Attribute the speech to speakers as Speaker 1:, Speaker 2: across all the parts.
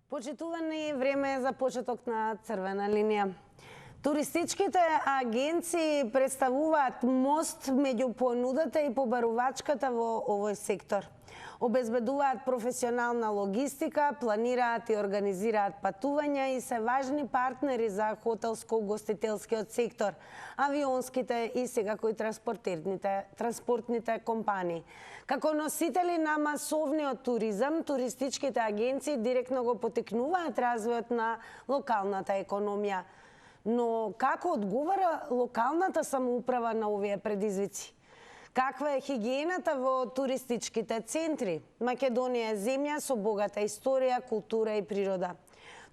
Speaker 1: Почитувани, време е за почеток на црвена линија. Туристичките агенции представуваат мост меѓу понудата и побарувачката во овој сектор. Обезбедуваат професионална логистика, планираат и организираат патувања и се важни партнери за хотелско-угостителскиот сектор, авионските и секако и транспортните компании. Како носители на масовниот туризам, туристичките агенции директно го потикнуваат развојот на локалната економија. Но како одговара локалната самоуправа на овие предизвици? Каква е хигиената во туристичките центри? Македонија е земја со богата историја, култура и природа.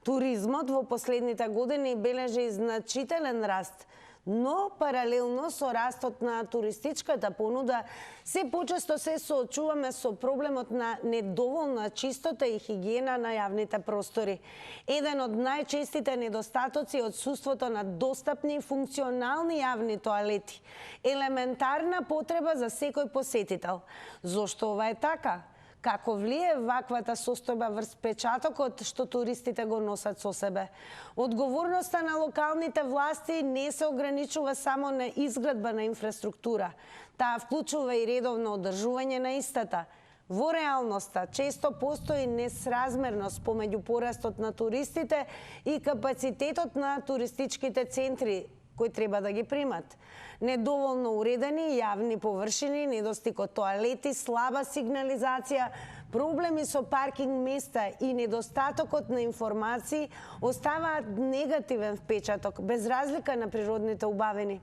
Speaker 1: Туризмот во последните години бележи значителен раст, но паралелно со растот на туристичката понуда, се почесто се соочуваме со проблемот на недоволна чистота и хигиена на јавните простори. Еден од најчестите недостатоци е отсуството на достапни и функционални јавни тоалети. Елементарна потреба за секој посетител. Зошто ова е така? Како влие ваквата состојба врз печатокот што туристите го носат со себе? Одговорноста на локалните власти не се ограничува само на изградба на инфраструктура. Таа вклучува и редовно одржување на истата. Во реалноста често постои несразмерност помеѓу порастот на туристите и капацитетот на туристичките центри кои треба да ги примат. Недоволно уредени јавни површини, недостиг од тоалети, слаба сигнализација, проблеми со паркинг места и недостатокот на информации оставаат негативен впечаток, без разлика на природните убавини.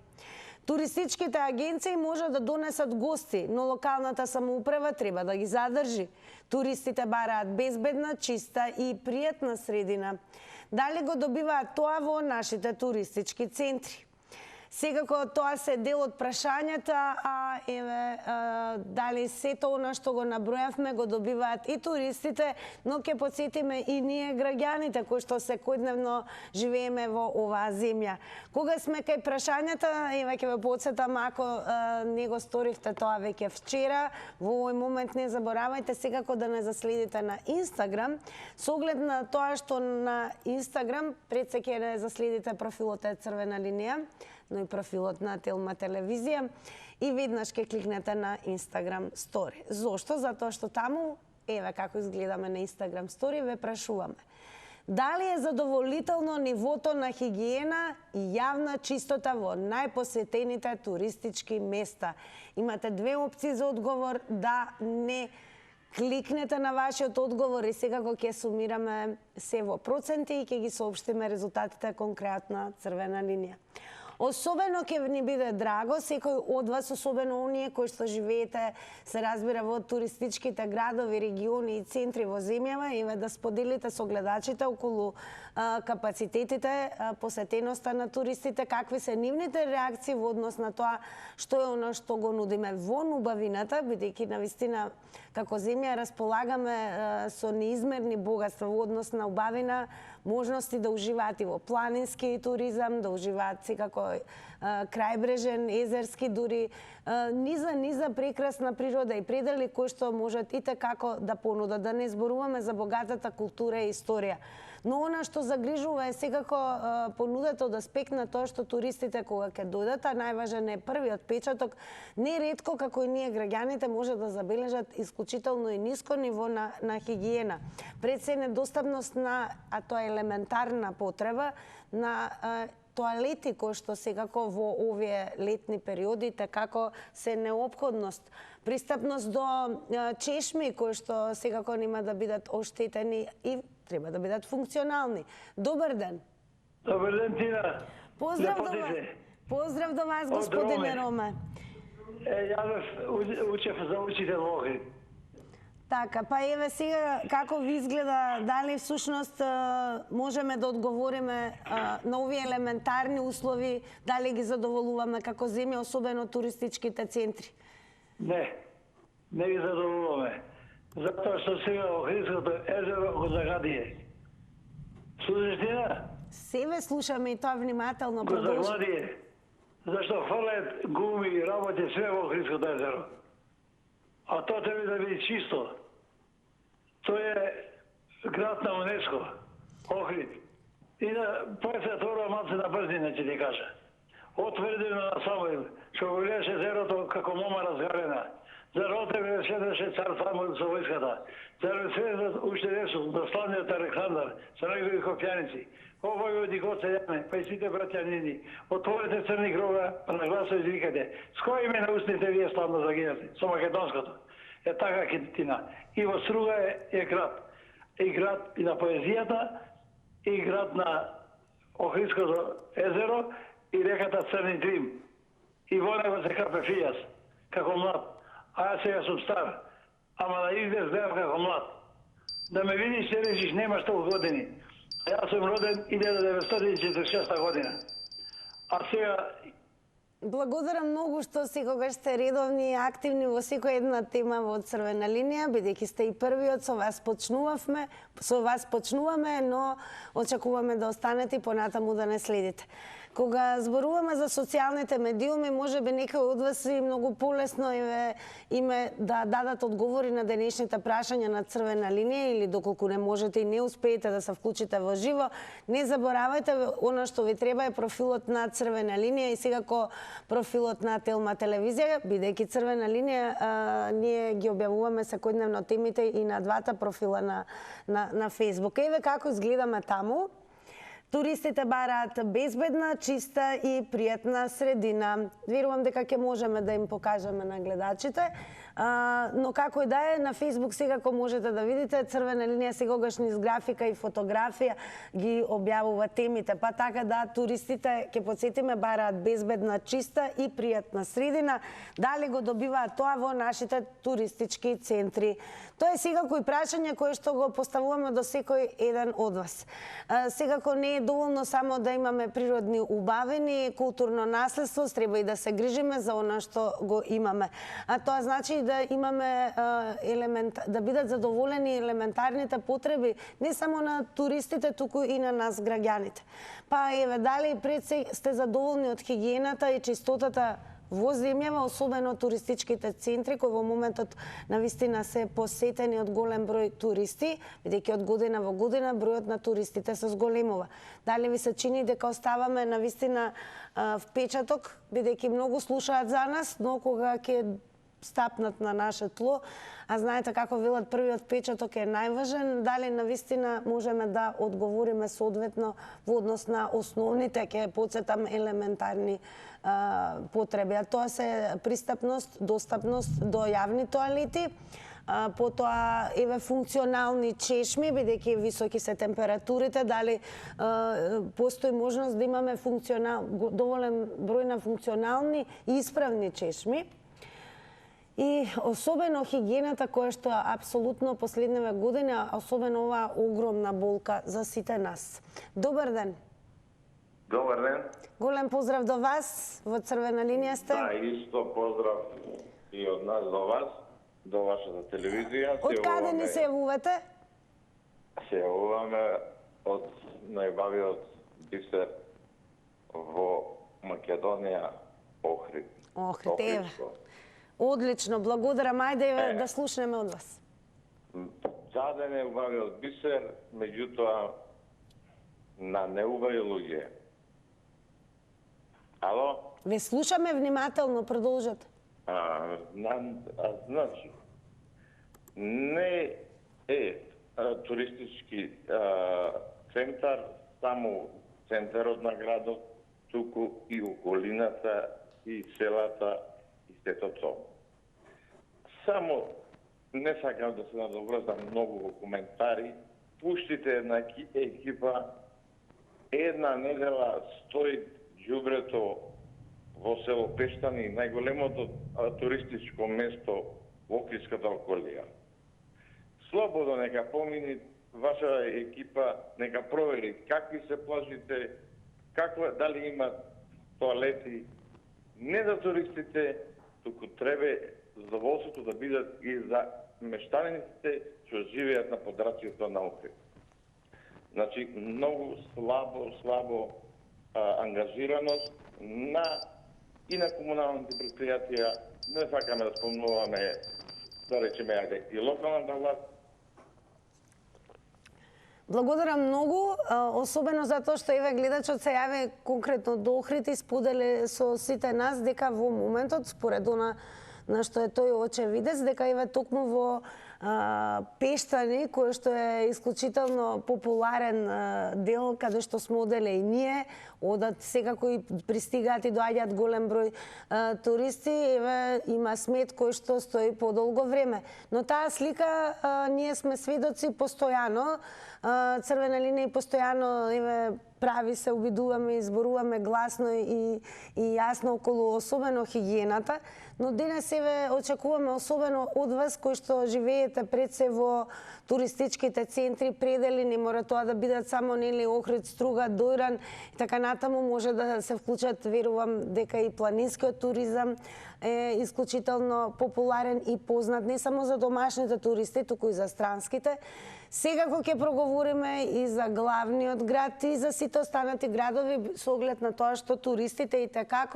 Speaker 1: Туристичките агенции можат да донесат гости, но локалната самоуправа треба да ги задржи. Туристите бараат безбедна, чиста и пријатна средина. Дали го добиваат тоа во нашите туристички центри? Секако тоа се дел од прашањата, дали сето она што го набројавме го добиваат и туристите, но ќе потсетиме и ние граѓаните кои што секојдневно живееме во оваа земја. Кога сме кај прашањата, ќе ве потсетам, ако не го сторивте тоа веќе вчера, во овој момент не заборавајте секако да не заследите на Инстаграм, со оглед на тоа што на Инстаграм пред се ќе не заследите профилот е Црвена линија, но и профилот на Телма телевизија и веднаш ќе кликнете на Instagram Story. Зошто? Затоа што таму, еве како изгледаме на Instagram Story, ве прашуваме. Дали е задоволително нивото на хигиена и јавна чистота во најпосетените туристички места? Имате две опции за одговор, да, не. Кликнете на вашиот одговор и секако ќе сумираме се во проценти и ќе ги соопштиме резултатите конкретна Црвена линија. Особено ќе ни биде драго секој од вас, особено оние кои што живеете, се разбира, во туристичките градови, региони и центри во земјава, и да споделите со гледачите околу капацитетите, посетеноста на туристите, какви се нивните реакции во однос на тоа што е оно што го нудиме во убавината, бидејќи навистина како земја располагаме со неизмерни богатства во однос на убавина, можности да уживаат и во планински туризам, да уживаат секако крајбрежен, езерски, дури низа прекрасна природа и предели кои што можат и како да понудат, да не зборуваме за богатата култура и историја. Но она што загрижува е секако понудата од аспект на тоа што туристите кога ќе дојдат, а најважен е првиот печаток, неретко како и ние граѓаните може да забележат исклучително и ниско ниво на хигиена. Пред се недостапност на, а тоа е елементарна потреба, на тоалети кои што секако во овие летни периоди како се неопходност. Пристапност до чешми кои што секако нема да бидат оштетени и треба да бидат функционални. Добар ден.
Speaker 2: Добар ден, Тина.
Speaker 1: Поздрав до вас, господине Роме.
Speaker 2: Јас учев за учител во Охрид.
Speaker 1: Така, па еве сега како ви изгледа, дали всушност можеме да одговориме на овие елементарни услови, дали ги задоволуваме како земја, особено туристичките центри?
Speaker 2: Не ги задоволуваме. Затоа што сега Охридското езеро го загадие. Слушате на?
Speaker 1: Себе слушаме и тоа внимателно
Speaker 2: продолжи. Го загадие. Зашто фрлаат гуми и работи све во Охридското езеро. А тоа треба да биде чисто. Тоа е град на УНЕСКО, Охрид. И на 52 маце на брзина, ќе ти кажа. Отврдено на Самуил, што го гледаше зерото како мома разгарена. За Ротеве седеше цар Самуил со војската. За Ресвезот уште несу, до славниот Александар, со негови копјаници. О, војводи Гоце Јане, па и сите браќанини, отворете црни крога, па на гласо извикате. С кој име на устните вие славно загинати? Со македонското. Е така Китина. И во Струга е град. И град и на поезијата, и град на Охридското езеро, и реката Црни Дрим. И во него се капе фијас, како млад. А јас сега сум стар, ама да изглед гледам како млад. Да ме видиш, се речиш, немаш толку години. А јас сум роден 1946 година. А сега...
Speaker 1: Благодарам многу што секогаш сте редовни и активни во секоја една тема во Црвена линија, бидејќи сте и првиот, со вас почнуваме, но очекуваме да останете и понатаму да не следите. Кога зборуваме за социјалните медиуми, можеби некој од вас и многу полесно име да дадат одговори на денешните прашања на Црвена линија или доколку не можете и не успеете да се вклучите во живо, не заборавајте, она што ви треба е профилот на Црвена линија и секако профилот на Телма телевизија, бидејќи Црвена линија ние ги објавуваме секојдневно темите и на двата профила на Facebook. Еве како изгледаме таму. Туристите бараат безбедна, чиста и пријатна средина. Верувам дека ќе можеме да им покажеме на гледачите. Но како и да е, на Facebook секако можете да видите, Црвена линија секогаш низ графика и фотографија ги објавува темите. Па така да, туристите, ќе подсетиме, бараат безбедна, чиста и пријатна средина. Дали го добиваат тоа во нашите туристички центри? Тоа е секако и прашање кое што го поставуваме до секој еден од вас. Секако не е доволно само да имаме природни убавини, културно наследство, треба и да се грижиме за она што го имаме. А тоа значи да имаме да бидат задоволени елементарните потреби не само на туристите, туку и на нас граѓаните. Па еве, дали пред се сте задоволни од хигиената и чистотата во земјава, особено туристичките центри, кои во моментот навистина се посетени од голем број туристи, бидејќи од година во година бројот на туристите се зголемува. Дали ви се чини дека оставаме навистина впечаток, бидејќи многу слушаат за нас, но кога ќе стапнат на наше тло, а знаете како велат, првиот впечаток е најважен, дали навистина можеме да одговориме соодветно во однос на основните, ќе потсетам, елементарни потреби. А тоа се пристапност, достапност до јавни тоалети, потоа еве функционални чешми, бидејќи високи се температурите, дали постои можност да имаме доволен број на функционални и исправни чешми. И особено хигиената, која што апсолутно последниве години, особено оваа огромна болка за сите нас. Добар ден.
Speaker 3: Добар ден.
Speaker 1: Голем поздрав до вас, во Црвена линија сте.
Speaker 3: Да, исто поздрав и од нас до вас, до вашата телевизија.
Speaker 1: Од каде ни се јавувате?
Speaker 3: Се јавуваме од најбавиот бисер во Македонија, Охрид.
Speaker 1: Охрид, еве. Одлично, благодарам. Ајде да слушнеме од вас.
Speaker 3: Даден е убавиот бисер, меѓутоа на неубави луѓе. Ало?
Speaker 1: Ве слушаме внимателно, продолжете.
Speaker 3: Значи, не е туристички центар, само центарот на градот, туку и околината, и селата, и сето тоа. Само не сакам да се надоврзам многу во коментари. Пуштите една екипа, една недела стои ѓубрето во село Пештани, најголемото туристичко место во Охридската околија. Слободно нека помини ваша екипа, нека провери какви се плажите, дали има тоалети, не за туристите, туку треба задоволството да бидат и за мештанините што живеат на подрачјето на Охрид. Значи, многу слабо ангажираност и на комуналните предпријатија. Не сакаме да спомнуваме, да речеме, и локалната власт.
Speaker 1: Благодарам многу, особено затоа што еве гледачот се јави конкретно до Охрид и сподели со сите нас дека во моментот, според она на што е тој очевидец, дека еве токму во Пештани, кој што е исклучително популарен дел, каде што сме оделе и ние, одат секако и пристигаат и доаѓаат голем број туристи, еве има смет кој што стои подолго време. Но таа слика ние сме сведоци постојано, Црвена линија и постојано еве прави се, обидуваме и зборуваме гласно и јасно околу особено хигиената, но денес еве очекуваме особено од вас кои што живеете пред се во туристичките центри, предели, не мора тоа да бидат само нели Охрид, Струга, Дојран и така натаму, може да се вклучат, верувам дека и планинскиот туризам е исклучително популарен и познат не само за домашните туристи, туку и за странските. Секако ќе проговориме и за главниот град и за сите останати градови со оглед на тоа што туристите и така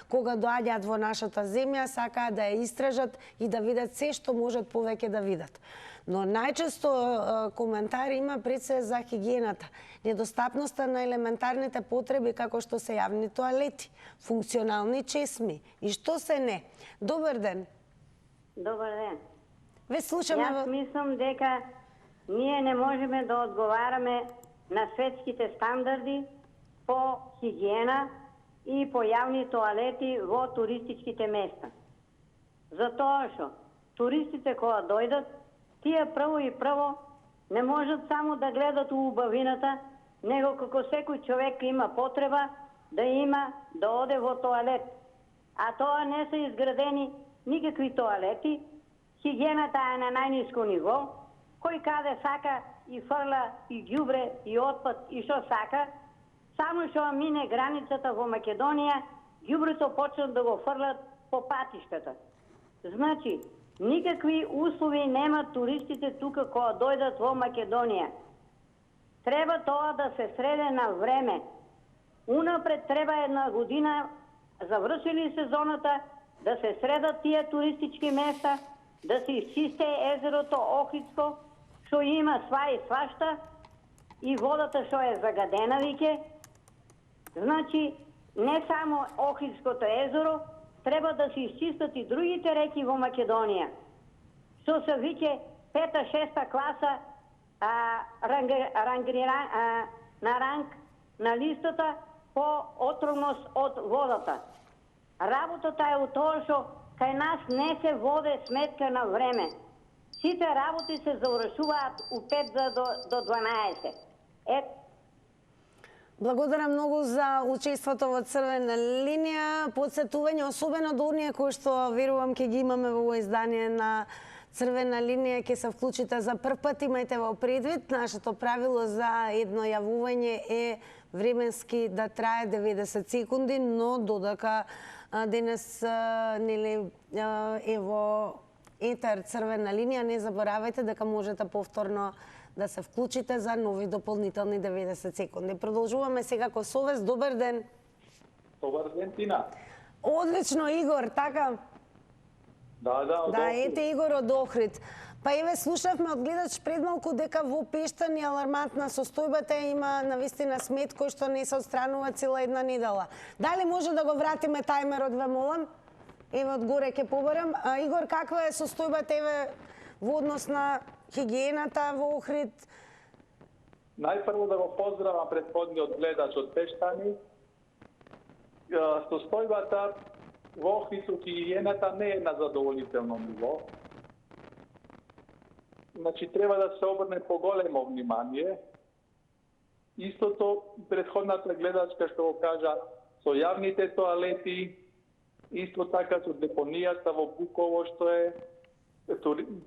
Speaker 1: кога доаѓаат во нашата земја сакаат да ја истражат и да видат се што можат повеќе да видат. Но најчесто коментар има пред се за хигиената, недостапноста на елементарните потреби како што се јавни тоалети, функционални чесми и што се не. Добар ден.
Speaker 4: Добар ден.
Speaker 1: Ве слушаме.
Speaker 4: Јас мислам дека ние не можеме да одговараме на светските стандарди по хигиена и по јавни тоалети во туристичките места. Затоа што туристите кога дојдат, тие прво не можат само да гледат убавината, него како секој човек има потреба да оде во тоалет. А тоа не се изградени никакви тоалети, хигиената е на најниско ниво, кој каде сака и фрла и ѓубре и отпад и што сака, само што мине границата во Македонија, ѓубрето почнат да го фрлат по патиштата. Значи, никакви услови немат туристите тука кога дојдат во Македонија. Треба тоа да се среде на време. Унапред треба една година, завршили сезоната, да се средат тие туристички места, да се изчисте езерото Охридско, што има сва и свашта, и водата што е загадена виќе. Значи, не само Охридското езеро, треба да се изчистат и другите реки во Македонија, што се виќе 5-6 класа на ранг на листата по отровност од водата. Работата е у тоа што кај нас не се воде сметка на време. Сите работи се завршуваат у 5 до 12.
Speaker 1: Благодарам многу за учеството во Црвена линија, подсетување особено до оние кои што верувам ќе ги имаме во издание на Црвена линија, ќе се вклучите за прв пат, имајте во предвид, нашето правило за едно јавување е временски да трае 90 секунди, но додека денес нели е во етер Црвена линија, не заборавајте дека можете повторно да се вклучите за нови дополнителни 90 секунди. Продолжуваме секако со вас. Добар ден.
Speaker 3: Добар ден, Тина.
Speaker 1: Одлично, Игор, така?
Speaker 3: Да,
Speaker 1: ете Игор од Охрид. Па еве слушавме од гледач пред малку дека во Пештани алармантна состојбата, има навистина смет кој што не се отстранува цела една недела. Дали може да го вратиме тајмерот, ве молам? Еве од горе ќе побарам. Игор, каква е состојбата еве во однос на хигиената во Охрид?
Speaker 5: Најпрво да го поздравам претходниот гледач од Пештани. Состојбата во Охрид со хигиената не е на задоволително ниво. Значи, треба да се обрне поголемо внимание. Истото претходната гледачка што го кажа со јавните тоалети, исто така со депонијата во Буково, што е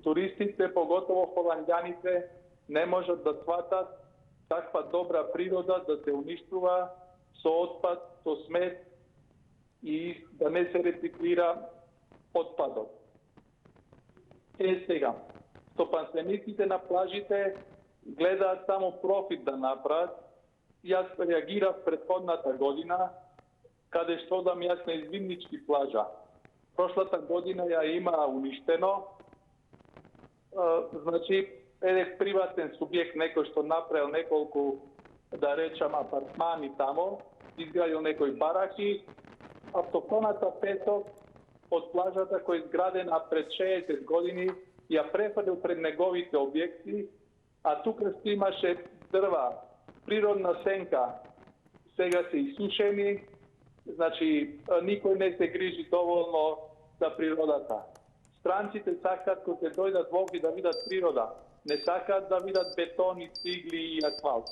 Speaker 5: туристите, поготово холанѓаните, не можат да сватат таква добра природа да се уништува со отпад, со смет и да не се рециклира отпадот. Сега, стопанствениците на плажите гледаат само профит да направат. Јас реагирав претходната година, каде што одам јас на извиднички плажа. Прошлата година ја има уништено. Значи, еден приватен субјект некој што направил неколку, да речам, апартмани тамо, изградил некои бараки, автохтоната песок од плажата која е изградена пред 60 години ја префрлил пред неговите објекти, а тука си имаше дрва, природна сенка, сега се исушени, значи никој не се грижи доволно за природата. Странците сакаат кога се дојдат вовде да видат природа, не сакаат да видат бетони, цигли и асфалт.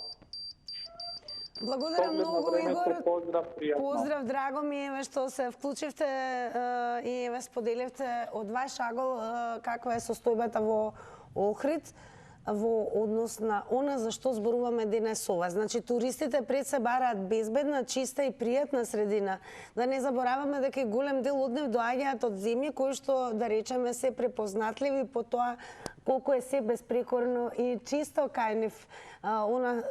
Speaker 1: Благодарам многу, Игор.
Speaker 5: Поздрав, пријатно.
Speaker 1: Поздрав, драго ми е што се вклучивте и еве споделивте од ваш агол каква е состојбата во Охрид во однос на она за што зборуваме денесова. Значи, туристите пред се бараат безбедна, чиста и пријатна средина. Да не забораваме дека голем дел од нив доаѓаат од земји кои што, да речеме, се препознатливи по тоа колку е се безпрекорно и чисто кај нив она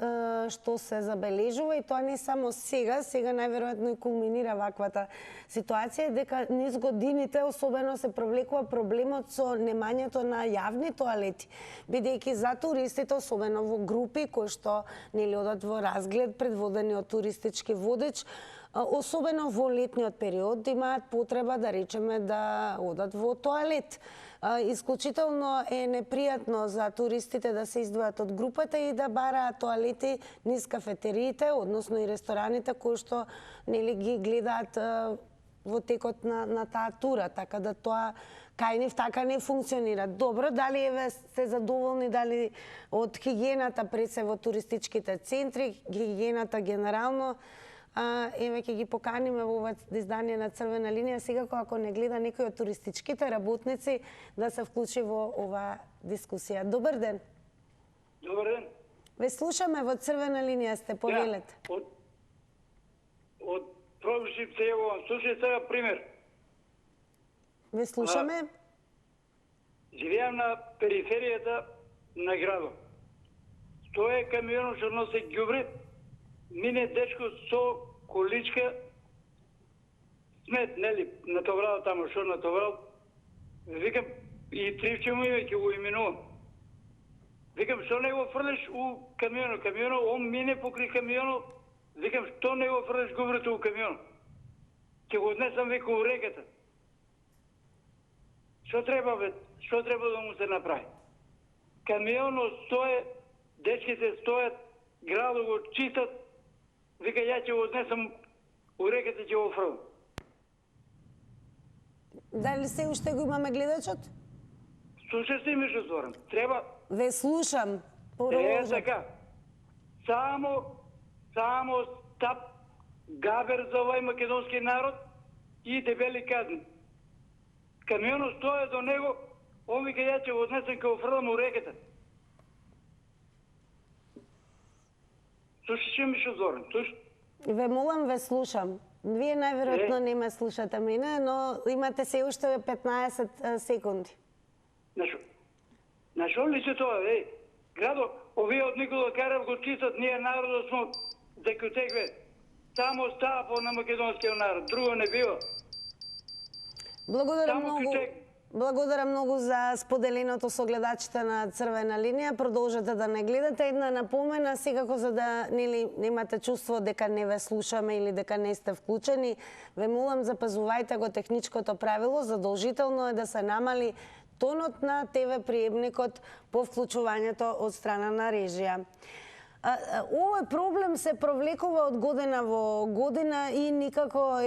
Speaker 1: што се забележува, и тоа не само сега најверојатно и кулминира ваквата ситуација, дека низ годините особено се провлекува проблемот со немањето на јавни тоалети, бидејќи за туристите, особено во групи кои што нели одат во разглед предводени од туристички водеч, особено во летниот период, имаат потреба, да речеме, да одат во тоалет. Исклучително е непријатно за туристите да се издвојат од групата и да бараат тоалети низ кафетериите, односно и рестораните кои што нели ги гледаат во текот на таа тура, така да тоа кај нив така не функционира. Добро, дали еве сте задоволни дали од хигиената пред се во туристичките центри, хигиената генерално, еве ќе ги поканиме во ова издание на Црвена линија, секако ако не гледа некој од туристичките работници да се вклучи во ова дискусија. Добар ден.
Speaker 2: Добар ден.
Speaker 1: Ве слушаме, во Црвена линија сте, повелете.
Speaker 2: Од промишлив се јавувам. Слушај сега пример.
Speaker 1: Ве слушаме.
Speaker 2: Живеам на периферијата на градот. Тоа е камионот што носи ѓубре, мине дечко со количка смет, нели, натоврал тамо, што натоврал. Викам, и тривче му име, ќе го именувам. Викам, што не го фрлиш у камионот? Камионот, он мине покри камионот. Викам, што не го фрлиш ѓубрето у камионот? Ќе го однесам, вика, у реката. Што треба, бе? Што треба да му се направи? Камионот стоje, дечките стојат, градот го чистат. Вика, ја ќе го однесам у реката, ќе го фрлам.
Speaker 1: Дали се уште го имаме гледачот?
Speaker 2: Слушаш ли ми што зборам? Треба...
Speaker 1: Ве слушам. Продолжете.
Speaker 2: Така. Само стап габер за овај македонски народ и дебели казни. Камионот стоја до него, он вика, ја ќе го однесам, ќе го фрлам у реката. Слушаш ли ми што зборам?
Speaker 1: Ве молам, ве слушам. Вие најверојатно не ме слушате мене, но имате се уште 15 секунди.
Speaker 2: На шо ли се тоа, Градо, овие од Никола Карев го чистат, ние народот смо закутекве. Само стапо на македонскиот народ, друго не бива.
Speaker 1: Благодарам многу за споделеното со гледачите на Црвена линија. Продолжете да не гледате. Една напомена, секако за да немате чувство дека не ве слушаме или дека не сте вклучени, ве молам, запазувајте го техничкото правило. Задолжително е да се намали тонот на ТВ приемникот по вклучувањето од страна на режија. Овој проблем се провлекува од година во година и никако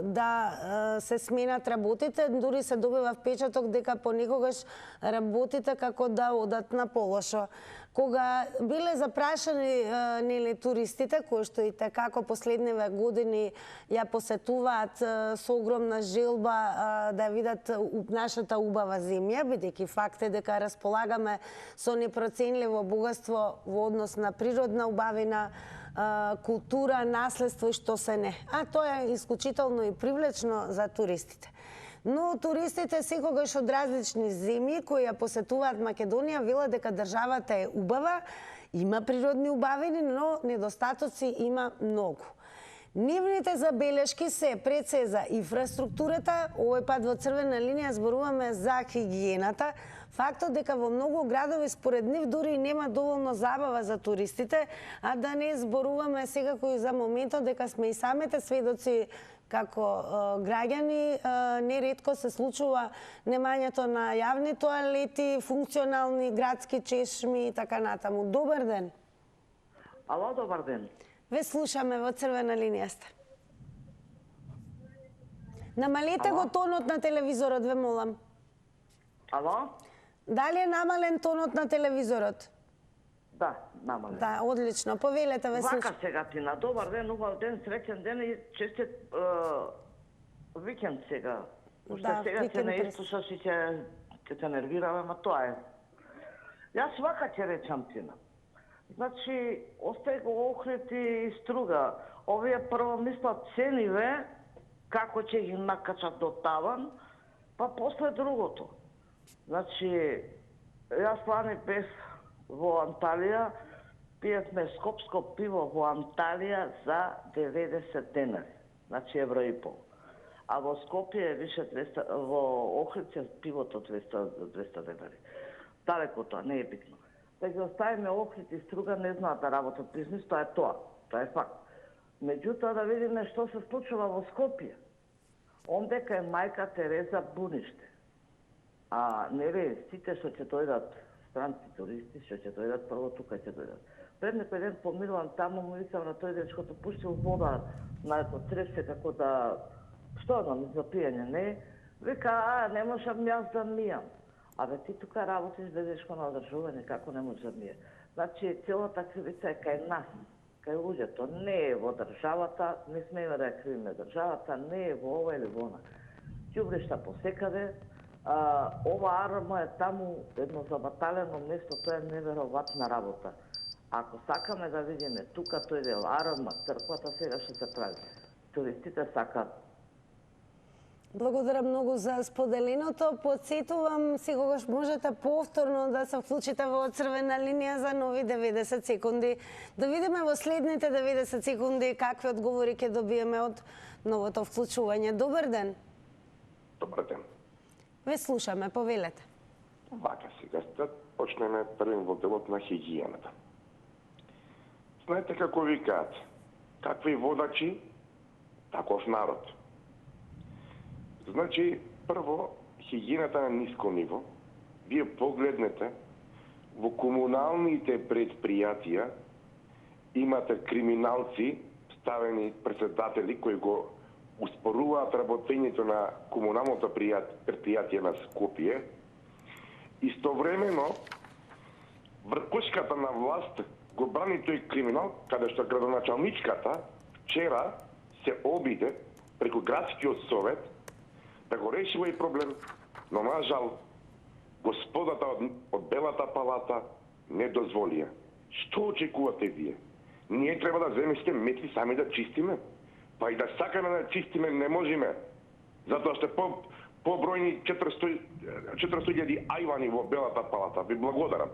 Speaker 1: да се сменат работите, дури се добива впечаток дека понекогаш работите како да одат на полошо. Кога биле запрашани нели туристите кои што и како последниве години ја посетуваат со огромна желба да видат нашата убава земја, бидејќи факт е дека располагаме со непроценливо богатство во однос на природна убавина, култура, наследство и што се не. А тоа е исклучително и привлечно за туристите. Но туристите секогаш од различни земји кои ја посетуваат Македонија велат дека државата е убава, има природни убавини, но недостатоци има многу. Нивните забелешки се пред се за инфраструктурата, овој пат во Црвена линија зборуваме за хигиената, фактот дека во многу градови според нив дури нема доволно забава за туристите, а да не зборуваме секако и за моментот дека сме и самите сведоци како граѓани, неретко се случува немањето на јавни тоалети, функционални градски чешми и така натаму. Добар ден.
Speaker 6: Ало, добар ден.
Speaker 1: Ве слушаме, во црвена линија сте. Намалете го тонот на телевизорот, ве молам.
Speaker 6: Ало?
Speaker 1: Дали е намален тонот на телевизорот?
Speaker 6: Да, намален.
Speaker 1: Да, одлично. Повелете, ве слушам.
Speaker 6: Вака сега Тина, добар ден, убав ден, среќен ден и честит викенд сега. Уште
Speaker 1: Да,
Speaker 6: сега ќе
Speaker 1: викенд
Speaker 6: не
Speaker 1: пред.
Speaker 6: испушаш и ќе те нервираме, ама тоа е. Јас вака ќе речам Тина. Значи, остај го Охрид и Струга. Овие прво мислат цениве, како ќе ги накачат до таван, па после другото. Значи, јас лани бев во Анталија, пиевме скопско пиво во Анталија за 90 денари, значи евро и пол. А во Скопје више 200, во Охрид е пивото 200 денари. Далеко тоа, не е битно. Да ги оставиме Охрид и Струга, не знаат да работат бизнис, тоа е тоа, тоа е факт. Меѓутоа да видиме што се случува во Скопје. Ондека е мајка Тереза Буниште. А нели сите што ќе дојдат странци туристи, што ќе дојдат прво тука ќе дојдат. Пред некој ден поминувам таму, му викам на тој дечкото пуштил вода на ето трепсе како да што знам за пиење, не? Вика, не можам јас да мијам. Абе ти тука работиш без дечко на одржување, како не можеш да мие? Значи целата кривица е кај нас, кај луѓето, не е во државата, не смееме да ја кривиме државата, не е во ова или во она. Ѓубришта посекаде, ова арма е таму едно забаталено место, тоа е неверојатна работа. Ако сакаме да видиме тука тој дел арма, црквата сега што се прави, туристите сакаат.
Speaker 1: Благодарам многу за споделеното. Подсетувам, секогаш можете повторно да се вклучите во црвена линија за нови 90 секунди. Да видиме во следните 90 секунди какви одговори ќе добиеме од новото вклучување. Добар ден.
Speaker 3: Добар ден.
Speaker 1: Ве слушаме, повелете.
Speaker 3: Вака сега да почнеме првим во делот на хигиената. Знаете како викаат, какви водачи, таков народ. Значи, прво, хигиената на ниско ниво. Вие погледнете, во комуналните предпријатија имате криминалци, ставени председатели кои го успоруваат работењето на комуналното предпријатие на Скопје. Истовремено, вркушката на власт го брани тој криминал, каде што градоначалничката вчера се обиде преку градскиот совет да го реши и проблем, но на жал господата од Белата палата не дозволија. Што очекувате вие? Ние треба да земеме метли сами да чистиме? Па и да сакаме да чистиме не можеме, затоа што побројни 400.000 ајвани во Белата палата. Ви благодарам.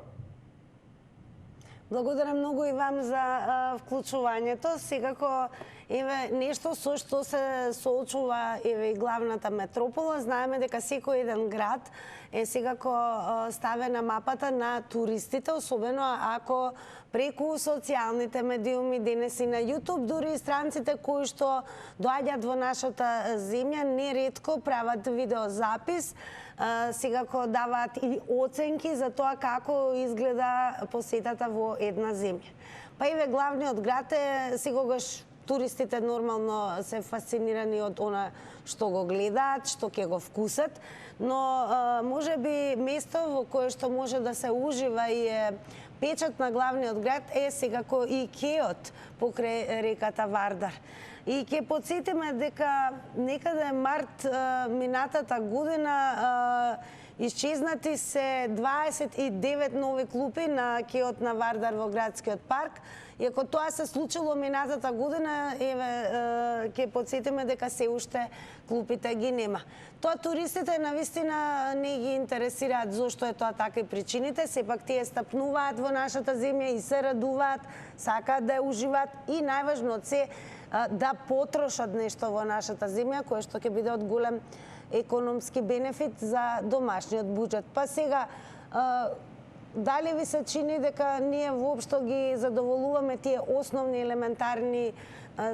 Speaker 1: Благодарам многу и вам за вклучувањето. Секако, еве, нешто со што се соочува еве и главната метропола. Знаеме дека секој еден град е секако ставен на мапата на туристите, особено ако преку социјалните медиуми, денес и на YouTube, дури и странците кои што доаѓаат во нашата земја, неретко прават видеозапис, секако даваат и оценки за тоа како изгледа посетата во една земја. Па еве главниот град е секогаш туристите нормално се фасцинирани од она што го гледаат, што ќе го вкусат, но можеби место во кое што може да се ужива и е печат на главниот град е секако и кеот покрај реката Вардар. И ќе подсетиме дека некаде март минатата година исчезнати се 29 нови клупи на кеот на Вардар во градскиот парк. И ако тоа се случило минатата година, еве ќе подсетиме дека се уште клупите ги нема. Тоа туристите навистина не ги интересираат зошто е тоа така и причините, сепак тие стапнуваат во нашата земја и се радуваат, сакаат да ја уживаат и најважно од се да потрошат нешто во нашата земја, кое што ќе биде од голем економски бенефит за домашниот буџет. Па сега, дали ви се чини дека ние воопшто ги задоволуваме тие основни елементарни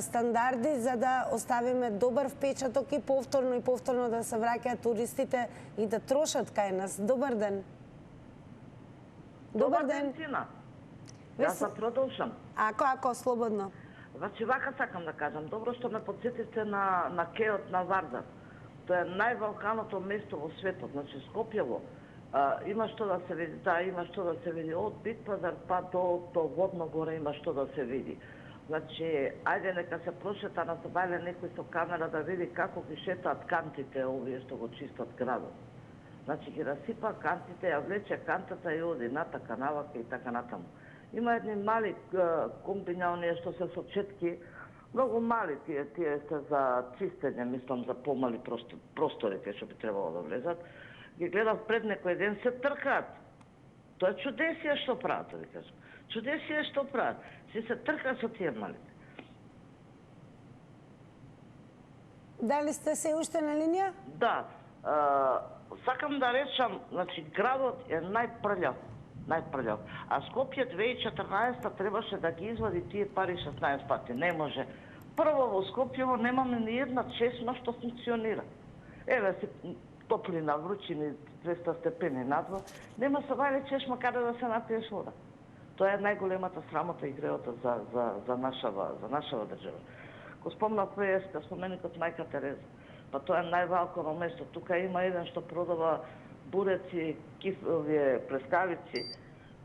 Speaker 1: стандарди за да оставиме добар впечаток и повторно да се враќаат туристите и да трошат кај нас? Добар ден.
Speaker 6: Добар ден, Тина. Јас да продолжам.
Speaker 1: Ако, слободно.
Speaker 6: Значи, вака сакам да кажам. Добро што ме подсетите на кеот на Вардар. Тоа е најволканото место во светот. Значи, Скопјево. Има што да се види. Да, има што да се види. Од Бит Пазар па до Водно горе има што да се види. Значи, ајде нека се прошета на Забајле некој со камера да види како ги шетаат кантите овие што го чистат градот. Значи, ги расипа кантите, ја влече кантата и оди натака, навака и така натаму. Има едни мали комбиња, оние што се со четки, многу мали тие се за чистење, мислам за помали простори, тие што би требало да влезат. Ги гледав пред некој ден, се тркаат. Тоа е чудесие што прават, да ви кажам. Чудесие што прават. Се тркаат со тие малите.
Speaker 1: Дали сте се уште на линија?
Speaker 6: Да. Сакам да речам, значи, градот е најпрљав. А Скопје 2014 требаше да ги извади тие пари 16 пати. Не може. Прво во Скопјево немаме ни една чесма што функционира. Еве се топлина, вручини, 200 степени надвор. Нема Забајле чешма каде да се напиеш вода. Тоа е најголемата срамота и греота за нашава држава. Го спомнав преска споменикот Мајка Тереза. Па тоа е највалкано место. Тука има еден што продава буреци, кифовие, прескавици.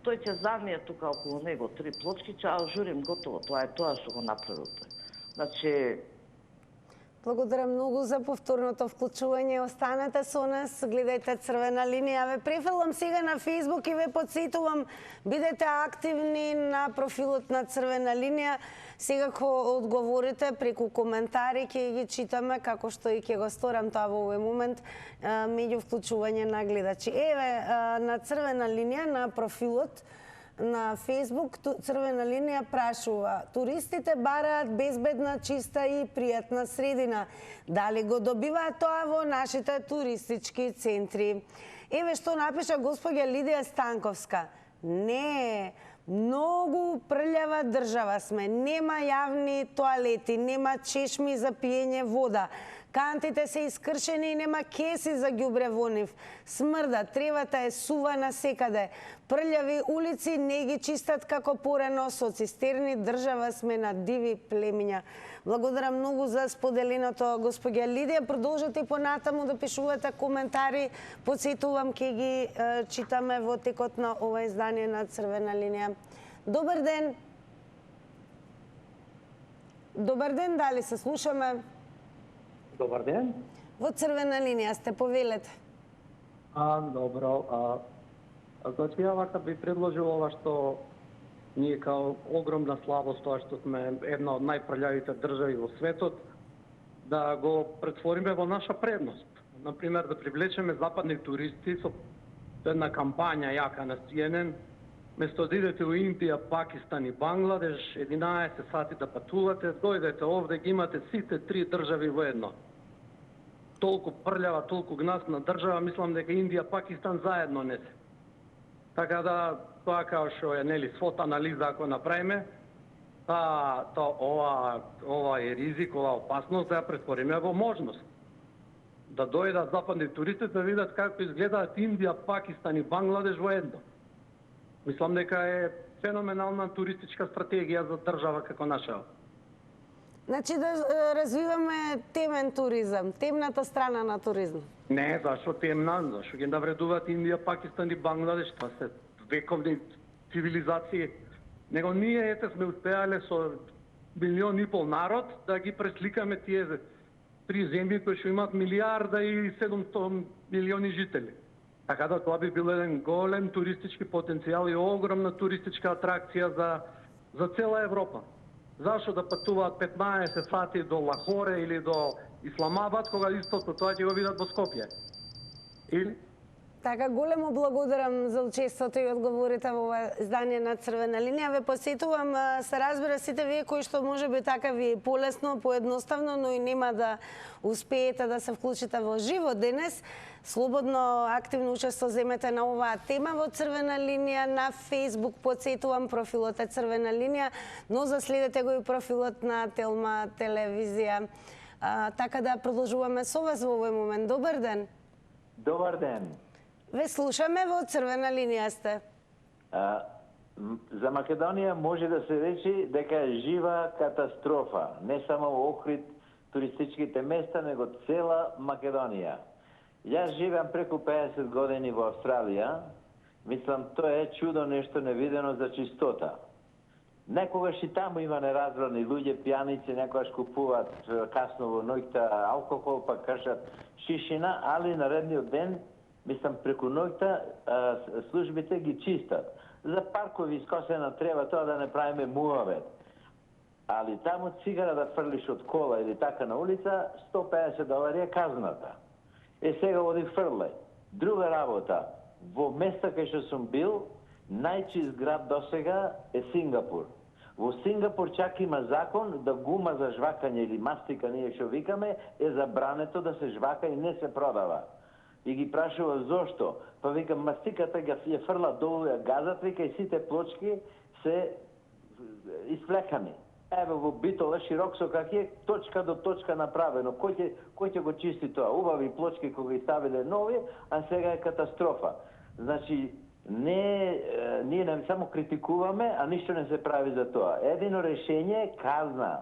Speaker 6: Тој ќе замие тука околу него 3 плочки, а журим готово. Тоа е тоа што го направил тој. Значи,
Speaker 1: благодарам многу за повторното вклучување. Останете со нас, гледајте Црвена линија. Ве префрлам сега на Facebook и ве подсетувам, бидете активни на профилот на Црвена линија. Сега кога одговорите преку коментари ќе ги читаме, како што и ќе го сторам тоа во овој момент меѓу вклучување на гледачи. Еве на Црвена линија на профилот на Facebook Црвена линија прашува: туристите бараат безбедна, чиста и пријатна средина. Дали го добиваат тоа во нашите туристички центри? Еве што напиша госпоѓа Лидија Станковска. Не, многу прљава држава сме. Нема јавни тоалети, нема чешми за пиење вода. Кантите се искршени и нема кеси за ѓубре во нив. Смрда, тревата е сува насекаде. Прљави улици не ги чистат како порано, со цистерни држава сме на диви племиња. Благодарам многу за споделеното, господја Лидија. Продолжете и понатаму да пишувате коментари. Подсетувам, ќе ги читаме во текот на ова издание на Црвена линија. Добар ден. Добар ден, дали се слушаме?
Speaker 7: Добар ден.
Speaker 1: Во Црвена линија сте, повелете.
Speaker 7: Добро. Значи, ја вака би предложил ова што ние као огромна слабост, тоа што сме една од најпрљавите држави во светот, да го претвориме во наша предност. Например, да привлечеме западни туристи со една кампања јака на CNN, место да идете во Индија, Пакистан и Бангладеш, 11 сати да патувате, дојдете овде, ги имате сите 3 држави во едно. Толку прљава, толку гнасна држава, мислам дека Индија, Пакистан заедно не се. Така да, тоа као што е, нели, свот анализа ако направиме, ова е ризик, ова опасност да ја претвориме во можност. Да дојдат западни туристи да видат како изгледаат Индија, Пакистан и Бангладеш во едно. Мислам дека е феноменална туристичка стратегија за држава како нашава.
Speaker 1: Значи да развиваме темен туризам, темната страна на туризм.
Speaker 7: Не, зашо темна? Зашо ги навредуваат Индија, Пакистан и Бангладеш? Това се вековни цивилизации. Него ние сме успеале со 1,5 милион народ да ги пресликаме тие 3 земји кои што имаат 1,7 милиарди жители. Така да тоа би бил еден голем туристички потенцијал и огромна туристичка атракција за цела Европа. Зашо да патуваат 15 сати до Лахоре или до Исламабад, кога истото тоа ќе го видат во Скопје? Или
Speaker 1: Така, големо благодарам за учеството и одговорите во ова издание на Црвена линија. Ве посетувам, се разбира сите вие кои што може би така ви полесно, поедноставно, но и нема да успеете да се вклучите во живо денес. Слободно, активно учество земете на оваа тема во Црвена линија на Facebook. Подсетувам, профилот е Црвена линија, но заследете го и профилот на Телма телевизија. Така да продолжуваме со вас во овој момент. Добар ден.
Speaker 8: Добар ден.
Speaker 1: Ве слушаме, во Црвена линија сте.
Speaker 8: За Македонија може да се речи дека е жива катастрофа. Не само во Охрид туристичките места, него цела Македонија. Јас живеам преку 50 години во Австралија. Мислам, тоа е чудо, нешто невидено за чистота. Некогаш и таму има неразбрани луѓе, пијаници, некогаш купуваат касно во ноќта алкохол, па кршат шишина, али наредниот ден, мислам, преку ноќта службите ги чистат. За паркови искосена треба тоа да не правиме муавет. Али таму цигара да фрлиш од кола или така на улица, $150 е казната. Сега оди фрлај. Друга работа, во места кај што сум бил, најчист град досега е Сингапур. Во Сингапур чак има закон да гума за жвакање или мастика, ние што викаме, е забрането да се жвака и не се продава. И ги прашува зошто? Па викам, мастиката ја фрла долу, ја газат, вика, и сите плочки се исплекани. Еве во Битола широк со как е точка до точка направено. Кој ќе го чисти тоа? Убави плочки кои ги ставиле нови, а сега е катастрофа. Значи, ние не само критикуваме, а ништо не се прави за тоа. Едино решение е казна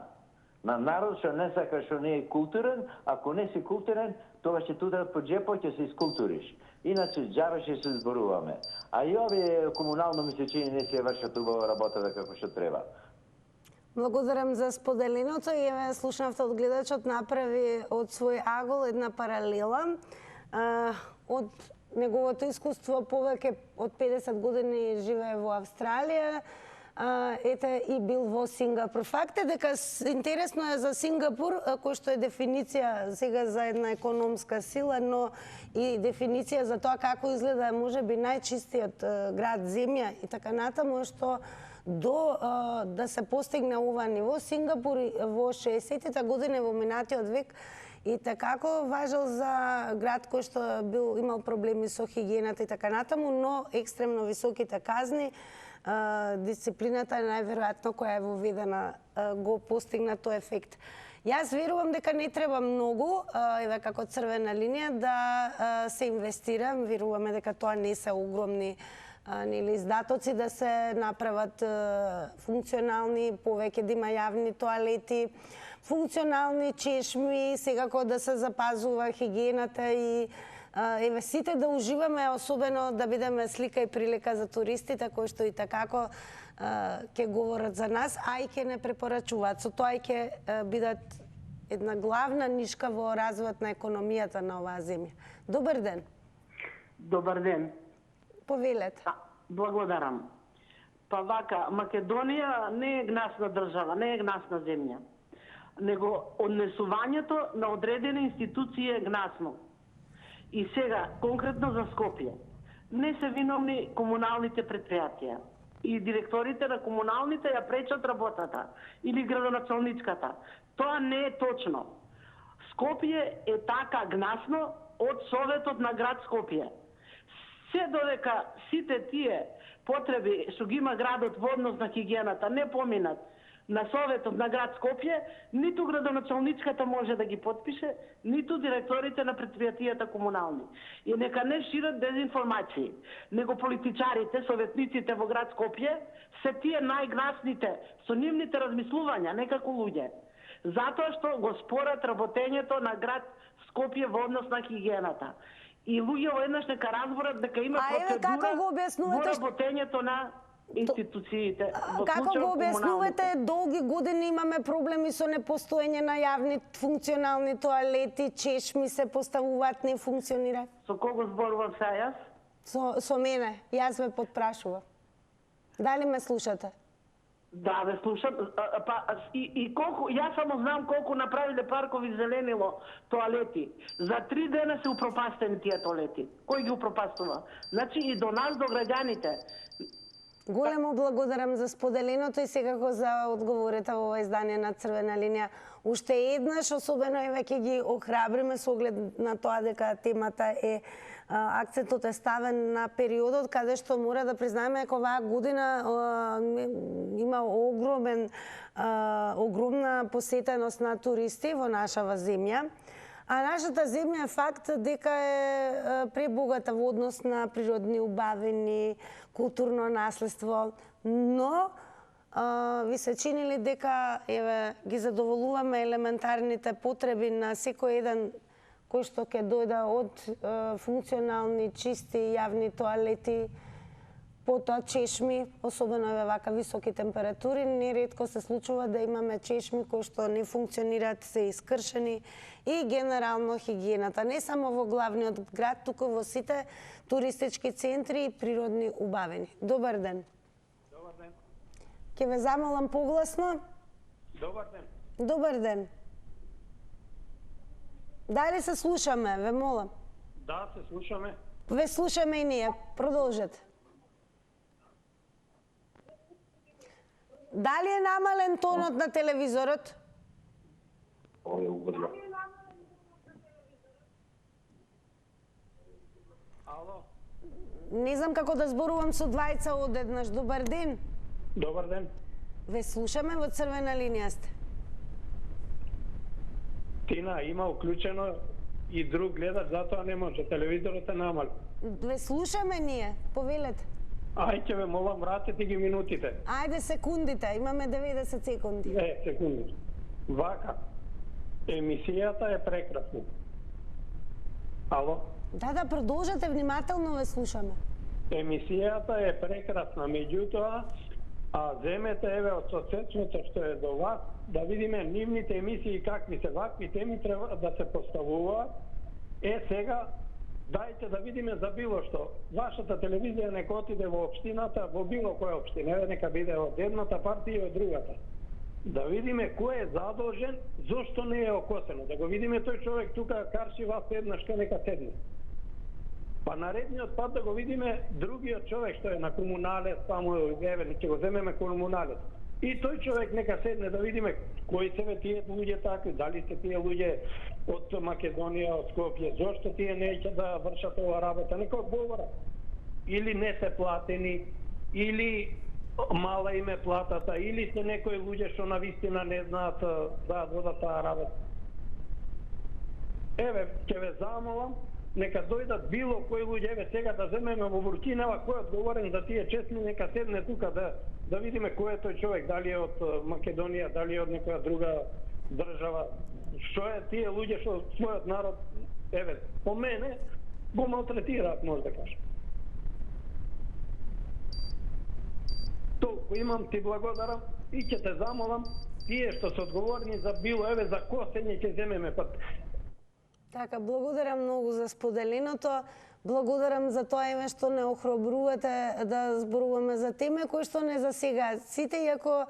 Speaker 8: на народ што не сака, што не е културен. Ако не си културен, тоа ќе тударат по джепот, ќе се искултуриш. Иначе џабе ќе се зборуваме. А и овие комунално ми се чини не си вршат убава работата како што треба.
Speaker 1: Благодарам за споделеното и еве слушнавте од гледачот направи од свој агол една паралела. Од неговото искуство повеќе од 50 години живее во Австралија, ете и бил во Сингапур. Факт е дека интересно е за Сингапур, кој што е дефиниција сега за една економска сила, но и дефиниција за тоа како изгледа можеби најчистиот град земја и така натаму, што до да се постигне ова ниво, Сингапур во 60-тите години во минатиот век и такако важел за град кој што имал проблеми со хигиената и така натаму, но екстремно високите казни, дисциплината најверојатно која е воведена го постигна тој ефект. Јас верувам дека не треба многу, еве како Црвена линија, да се инвестира. Веруваме дека тоа не се огромни издатоци, да се направат функционални, повеќе да има јавни тоалети, функционални чешми, секако да се запазува хигиената и еве сите да уживаме, особено да бидеме слика и прилика за туристите кои што и такако ќе говорат за нас, а и ќе не препорачуваат. Со тоа и ќе бидат една главна нишка во развојот на економијата на оваа земја. Добар ден.
Speaker 9: Добар ден.
Speaker 1: Повелете.
Speaker 9: Благодарам. Па вака, Македонија не е гнасна држава, не е гнасна земја, него однесувањето на одредени институции е гнасно. И сега, конкретно за Скопје, не се виновни комуналните предпријатија и директорите на комуналните ја пречат работата или градоначалничката. Тоа не е точно. Скопје е така гнасно од Советот на град Скопје. Се додека сите тие потреби што ги има градот во однос на хигиената не поминат на Советот на град Скопје, ниту градоначалничката може да ги подпише, ниту директорите на предпријатијата комунални. И нека не шират дезинформации, него политичарите, советниците во град Скопје, се тие најгласните со нивните размислувања, некако луѓе. Затоа што го спорат работењето на град Скопје во однос на хигиената. И луѓе воеднаш нека разборат дека има процедура во работењето на институциите.
Speaker 1: Како го објаснувате, долги години имаме проблеми со непостоење на јавни функционални тоалети, чешми се поставуваат, не функционираат?
Speaker 9: Со кого зборувам сега јас?
Speaker 1: Со мене, јас ве подпрашувам. Дали ме слушате?
Speaker 9: Да, ве слушам. И колку, јас само знам колку направиле паркови зеленило тоалети. За 3 дена се упропастени тие тоалети. Кој ги упропастува? Значи и до нас, до граѓаните.
Speaker 1: Големо благодарам за споделеното и секако за одговорите во ова издание на Црвена линија. Уште еднаш, особено еве ќе ги охрабриме со оглед на тоа дека темата е акцентот е ставен на периодот каде што мора да признаеме дека оваа година има огромна посетеност на туристи во нашава земја. А нашата земја е факт дека е пребогата во однос на природни убавини, културно наследство, но ви се чинили дека ги задоволуваме елементарните потреби на секој еден кој што ќе дојде од функционални, чисти јавни тоалети, потоа чешми, особено еве вака високи температури, неретко се случува да имаме чешми кои што не функционираат, се искршени и генерално хигиената, не само во главниот град, туку во сите туристички центри и природни убавини. Добар ден.
Speaker 2: Добар ден.
Speaker 1: Ќе ве замолам погласно.
Speaker 2: Добар ден.
Speaker 1: Добар ден. Дали се слушаме, ве молам?
Speaker 2: Да, се слушаме.
Speaker 1: Ве слушаме и ние. Продолжете. Дали е намален тонот на телевизорот?
Speaker 3: Ова е угодно.
Speaker 2: Ало.
Speaker 1: Не знам како да зборувам со двајца одеднаш. Добар ден.
Speaker 2: Добар ден.
Speaker 1: Ве слушаме, во Црвена линија сте.
Speaker 2: Тина, има уклучено и друг гледач, затоа не може. Телевизорот е намал.
Speaker 1: Ве слушаме ние. Повелете.
Speaker 2: Ајде ве молам, вратете ги минутите.
Speaker 1: Ајде секундите, имаме 90 секунди.
Speaker 2: Секунди. Вака. Емисијата е прекрасна. Ало?
Speaker 1: Да, продолжете, внимателно ве слушаме.
Speaker 2: Емисијата е прекрасна, меѓутоа, земете еве од соцсетното што е до вас, да видиме нивните емисии какви се, вакви теми треба да се поставуваат. Сега, дајте да видиме за било што. Вашата телевизија нека отиде во општината, во било која општина, нека биде од едната партија и од другата. Да видиме кој е задолжен, зошто не е окосено. Да го видиме тој човек тука карши вас седна, што нека седне. Па наредниот пат да го видиме другиот човек што е на комуналец, само еве ќе го земеме комуналец. И тој човек нека седне да видиме кои се тие луѓе такви, дали се тие луѓе од Македонија, од Скопје, зошто тие неќе да вршат ова работа, нека одговорат. Или не се платени, или мала им е платата, или се некои луѓе што навистина не знаат да водат таа работа. Еве, ќе ве замолам, нека дојдат било кои луѓе, еве сега да земеме во Буркинава, кој е одговорен за тие честни, нека седне тука да видиме кој е тој човек, дали е од Македонија, дали е од некоја друга држава. Што е тие луѓе што својот народ, еве, по мене, го малтретираат, може да кажам. Толку имам, ти благодарам и ќе те замолам, тие што се одговорни за било, еве, за косење ќе земеме пат.
Speaker 1: Така, благодарам многу за споделеното. Благодарам за тоа еве што не охрабрувате да зборуваме за теме кои што не засегаат сите, иако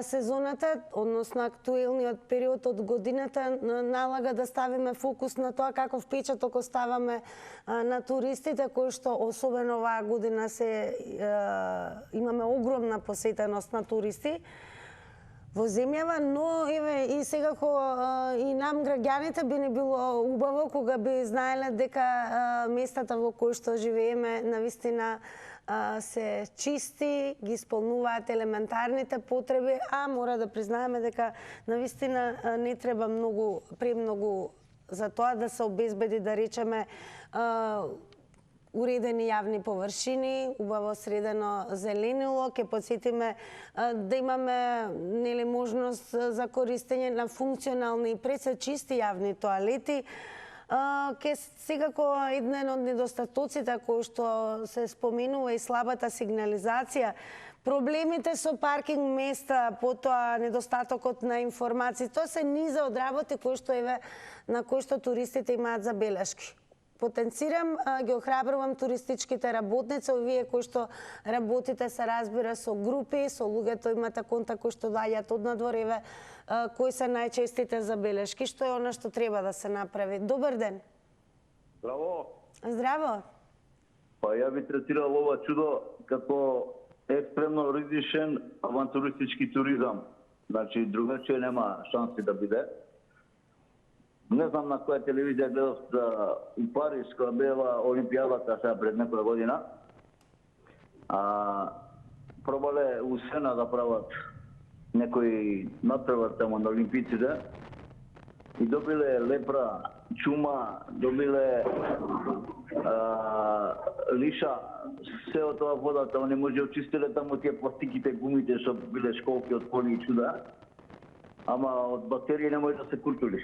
Speaker 1: сезоната, односно актуелниот период од годината налага да ставиме фокус на тоа каков впечаток оставаме на туристите, кои што особено оваа година имаме огромна посетеност на туристи во земјава, но еве и секако и нам граѓаните би ни било убаво кога би знаеле дека местата во кои што живееме навистина се чисти, ги исполнуваат елементарните потреби, а мора да признаеме дека навистина не треба премногу за тоа да се обезбеди, да речеме, уредени јавни површини, убаво средено зеленило, ќе потсетиме да имаме можност за користење на функционални и пресе чисти јавни тоалети. Ке секако еден од недостатоците кои што се споменува и слабата сигнализација, проблемите со паркинг места, потоа недостатокот на информации, тоа се низа од работи кои што на кои што туристите имаат забелешки. потенцирам, ги охрабрувам туристичките работници, овие кои што работите се разбира со групи, со луѓето имате контакт кои што доаѓаат од надвор, еве кои се најчестите забелешки, што е она што треба да се направи. Добар ден.
Speaker 10: Здраво.
Speaker 1: Здраво.
Speaker 10: Па ја би третирал ова чудо како екстремно ризичен авантуристички туризам. Значи, другаче нема шанси да биде. Не знам на која телевизија гледав у Париж, која била Олимпијадата сега пред некоја година. Пробале у Сена да прават некој надпревар тамо на олимпиците и добиле лепра, чума, добиле лиша, се од тоа водата, они може очистиле тамо тие пластиките, гумите што биле школки од коли и чуда, ама од бактерии не може да се куртули.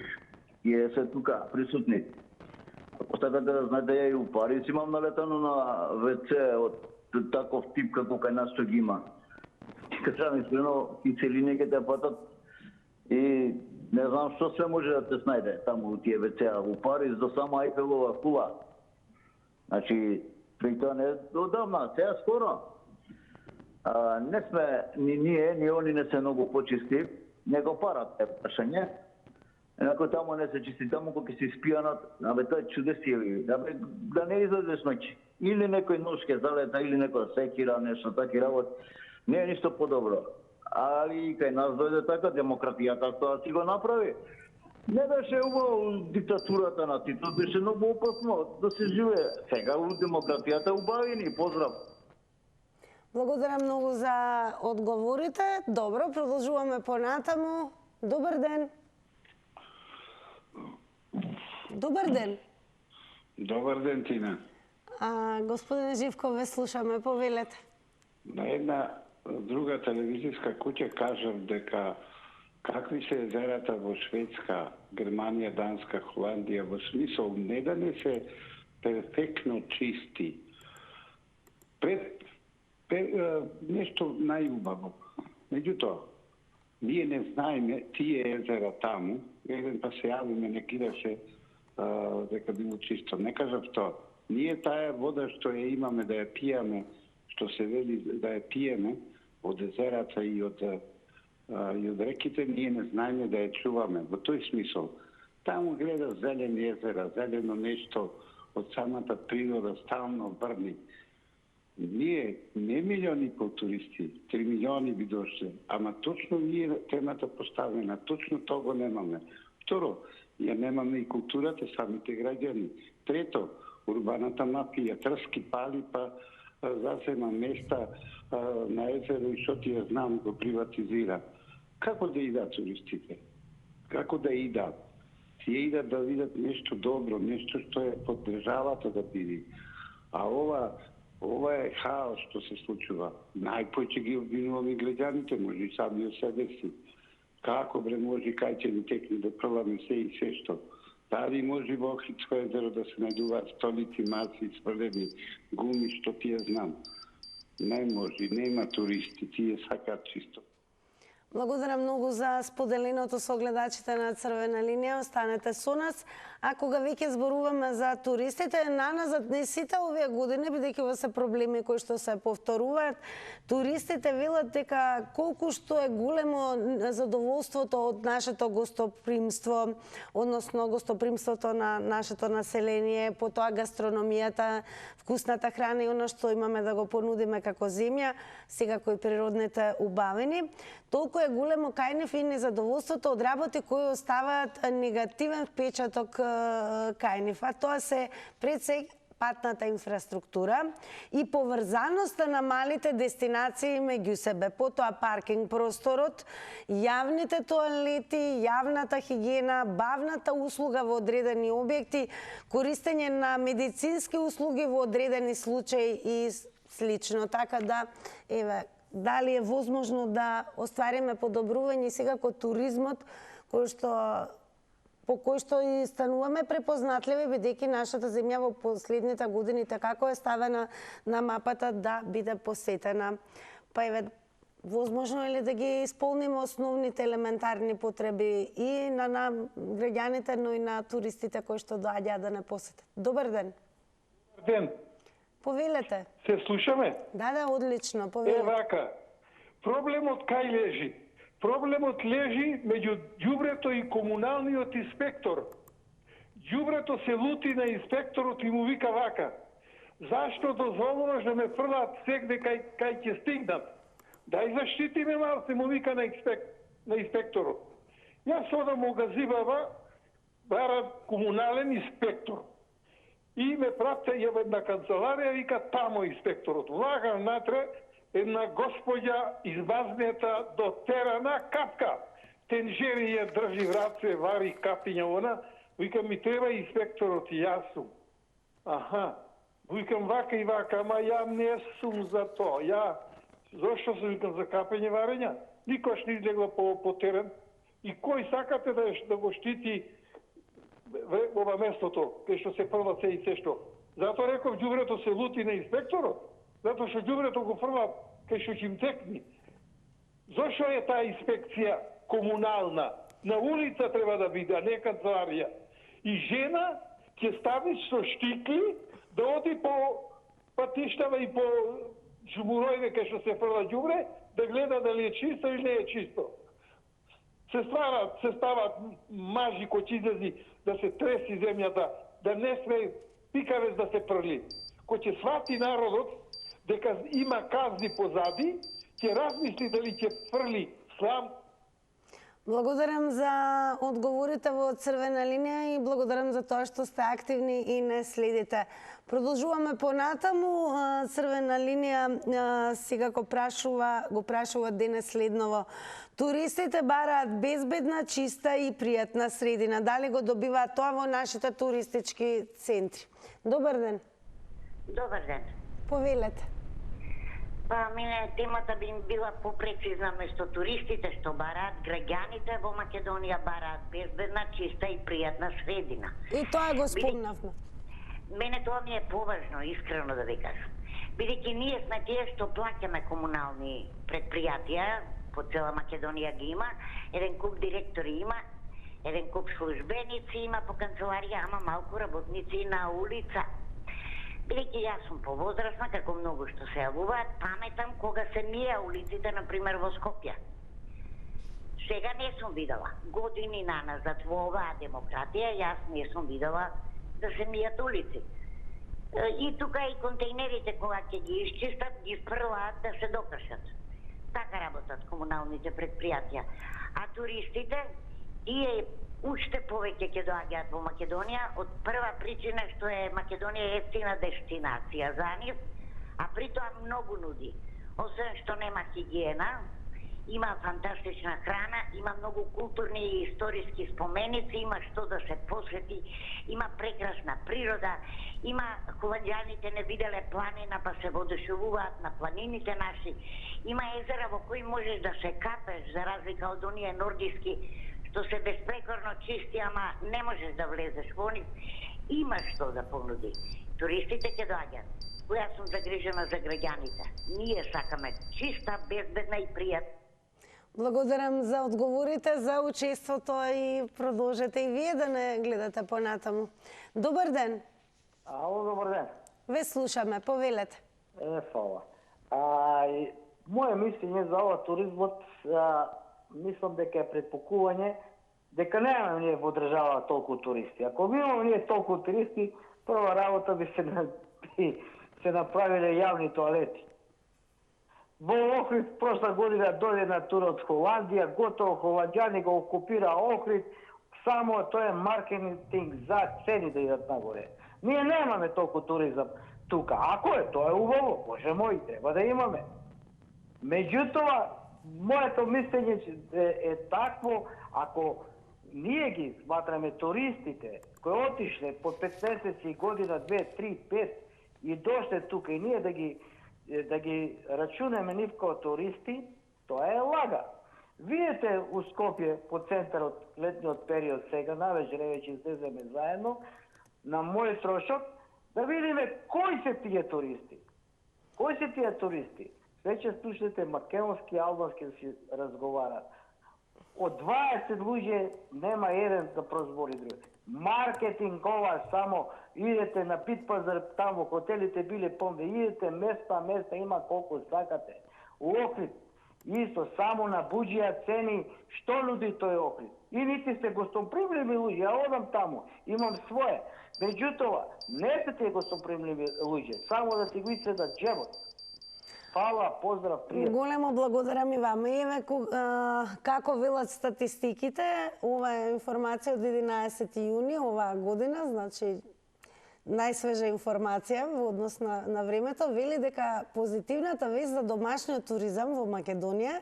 Speaker 10: И е се тука присутни. Ако сакате да знаете, ја и у Париз имам налетано на ВЦ од таков тип како кај нас што ги има. Кажам искрено, киселини ќе те патат и не знам што се може да те снајде таму у тие ВЦ-а. У Париз до сама Айфелова кула. Значи, при тоа не одамна, сега скоро. Не сме ни ние, ни они не се многу почисти, него парат е прашање. Ако тамо не се чисти, тамо кога си спијанат, абе тоа е чудесие, абе да не излезеш ноќи. Или некој нож ке залета, или некоја секира, нешто таки работи. Не е ништо подобро. Али кај нас дојде така, демократијата тоа си го направи. Не беше убаво диктатурата на Тито, беше многу опасно да се живее. Сега у демократијата убавини, поздрав.
Speaker 1: Благодарам многу за одговорите. Добро, продолжуваме понатаму. Добар ден. Добар ден.
Speaker 11: Добар ден, Тина.
Speaker 1: Господин Живков, ве слушаме, повелете.
Speaker 11: На една друга телевизијска куќа кажав дека какви се езерата во Шведска, Германија, Данска, Холандија, во смисол не да не се перфектно чисти. Нешто најубаво. Меѓутоа, ние не знаеме тие езера таму, еден па се јавиме, не кидаше дека било чисто. Не кажав тоа. Ние таа вода што ја имаме да ја пиеме, што се вели да ја пиеме од езерата и од реките, ние не знаеме да ја чуваме. Во тој смисол, таму гледа зелени езера, зелено нешто од самата природа, стално врни. Ние не милиони туристи, 3 милиони би дошле, ама точно ние темата поставена, точно тоа го немаме. Второ, ја немаме и културата, самите граѓани. Трето, урбаната мафија, трски пали, па засема места на езеро и што ти ја знам го приватизира. Како да идат туристите? Како да идат? Тие идат да видат нешто добро, нешто што е под државата да биде. А ова е хаос што се случува. Најпоќе ги обвинуваме граѓаните, може и сами од себе си. Како бре може кај ќе ни текне да пробаме се и се што? Дали може во Охридско езеро да се најдуваат столици, маси, сврлени, гуми, што ти ја знам? Не може, нема туристи, тие сакаат чисто.
Speaker 1: Благодарам многу за споделеното со гледачите на Црвена линија. Останете со нас. А кога веќе зборуваме за туристите, наназад не сите овие години, бидејќи во се проблеми кои што се повторуваат, туристите велат дека колку што е големо задоволството од нашето гостопримство, односно гостопримството на нашето население, потоа гастрономијата, вкусната храна и оно што имаме да го понудиме како земја, секако и природните убавини, толку е големо кај нив и незадоволството од работи кои оставаат негативен впечаток кај нив. А тоа се пред се патната инфраструктура и поврзаноста на малите дестинации меѓу себе, потоа паркинг просторот, јавните тоалети, јавната хигиена, бавната услуга во одредени објекти, користење на медицински услуги во одредени случаи и слично. Така да, еве, дали е возможно да оствариме подобрување секако туризмот, по кој што и стануваме препознатливи, бидејќи нашата земја во последните години како е ставена на мапата да биде посетена. Па еве, возможно е ли да ги исполниме основните елементарни потреби и на граѓаните, но и на туристите кои што доаѓаат да не посетат? Добар ден.
Speaker 12: Добар ден.
Speaker 1: Повелете.
Speaker 12: Се слушаме?
Speaker 1: Да, одлично, повелете.
Speaker 12: Вака. Проблемот кај лежи? Проблемот лежи меѓу ѓубрето и комуналниот инспектор. Ѓубрето се лути на инспекторот и му вика вака: зашто дозволуваш да ме фрлат сегде кај ќе стигнат? Дај заштити ме малце, му вика на инспекторот. Јас одам му го зибава, бара комунален инспектор. И ме пратте една канцеларија, вика тамо инспекторот. Влагам натре, една господја измазнета до терана капка. Тенжери ја држи в раце, вари капиња она. Викам, ми треба инспекторот и јас сум. Аха. Викам вака и вака, ама ја не сум за то. Зошто се викам за капење варења? Никош не излегла по терен. И кој сакате да го штити ова местото, кај што се фрла се и се што? Затоа реков ѓубрето се лути на инспекторот. Затоа што ѓубрето го фрла кај што ќе им текни. Зошто е таа инспекција комунална? На улица треба да биде, а не канцеларија. И жена ќе стави со штикли да оди по патиштава и по џумуројде кај што се фрла ѓубре, да гледа дали е чисто или не е чисто. Се стават мажи кои ќе излези да се треси земјата, да не сме пикавец да се фрли. Кој ќе свати народот дека има казни позади, ќе размисли дали ќе фрли слам.
Speaker 1: Благодарам за одговорите во Црвена линија и благодарам за тоа што сте активни и не следите. Продолжуваме понатаму. Црвена линија сега го прашува денес следново. Туристите бараат безбедна, чиста и пријатна средина. Дали го добиваат тоа во нашите туристички центри? Добар ден.
Speaker 13: Добар ден.
Speaker 1: Повелете.
Speaker 13: Па, мене темата би била попрецизна, место туристите што бараат, граѓаните во Македонија бараат безбедна, чиста и пријатна средина.
Speaker 1: И тоа го спомнавме.
Speaker 13: Мене тоа ми е поважно, искрено да ви кажам. Бидејќи ние сме тие што плаќаме комунални предпријатија, по цела Македонија ги има, еден куп директори има, еден куп службеници има по канцеларија, ама малку работници на улица. Бидејќи јас сум повозрасна, како многу што се јавуваат, паметам кога се мија улиците, например во Скопје. Сега не сум видела. Години наназад во оваа демократија јас не сум видела да се мијат улици. И тука и контейнерите кога ќе ги исчистат, ги фрлаат да се докршат. Така работат комуналните предпријатија. А туристите, тие уште повеќе ќе доаѓаат во Македонија од прва причина што е Македонија ефтина дестинација за нив, а при тоа многу нуди. Освен што нема хигиена, има фантастична храна, има многу културни и историски споменици, има што да се посети, има прекрасна природа, има холанѓаните не виделе планина па се водушевуваат на планините наши, има езера во кои можеш да се капеш, за разлика од оние нордиски што се безпрекорно чисти, ама не можеш да влезеш во нив. Има што да понуди. Туристите ќе доаѓаат. Која сум загрижена за граѓаните. Ние сакаме чиста, безбедна и пријатна.
Speaker 1: Благодарам за одговорите, за учеството и продолжете и вие да не гледате понатаму. Добар ден.
Speaker 14: Ало, добар ден.
Speaker 1: Ве слушаме, повелете.
Speaker 14: Фала. Моје мислење за ова туризмот, мислам дека е предпокување, дека немаме ние во држава толку туристи. Ако би имаме ние толку туристи, прва работа би се направиле јавни тоалети. Во Охрид прошла година дојде на тур од Холандија, готово холанѓани го окупира Охрид, само тоа е маркетинг за цени да идат нагоре. Ние немаме толку туризам тука. Ако е, тоа е убаво, боже мој, треба да имаме. Меѓутоа, моето мислење е такво, ако ние ги сматраме туристите кои отишле по 5 месеци, година, 2, 3, 5 и дошле тука и ние да ги рачунеме нив како туристи, тоа е лага. Видете у Скопје по центарот летниот период сега, навечер веќе излеземе заедно, на мој трошок, да видиме кои се тие туристи. Кои се тие туристи? Све ќе слушате македонски и албански да си разговарат. Од 20 луѓе нема еден да прозбори друг. Маркетингова само идете на Питпазар, таму хотелите биле полни, идете места има колку сакате. У Охрид исто само на буџија цени што нуди тој Охрид. И нити сте гостопримливи луѓе, ја одам таму, имам свое. Меѓутоа, не сте гостопримливи луѓе, само да си го исцедат джебот. Фала, поздрав, пријат.
Speaker 1: Големо благодарам и вама. Еве како велат статистиките, ова е информација од 11 јуни оваа година, значи најсвежа информација во однос на времето, вели дека позитивната вест за домашниот туризам во Македонија,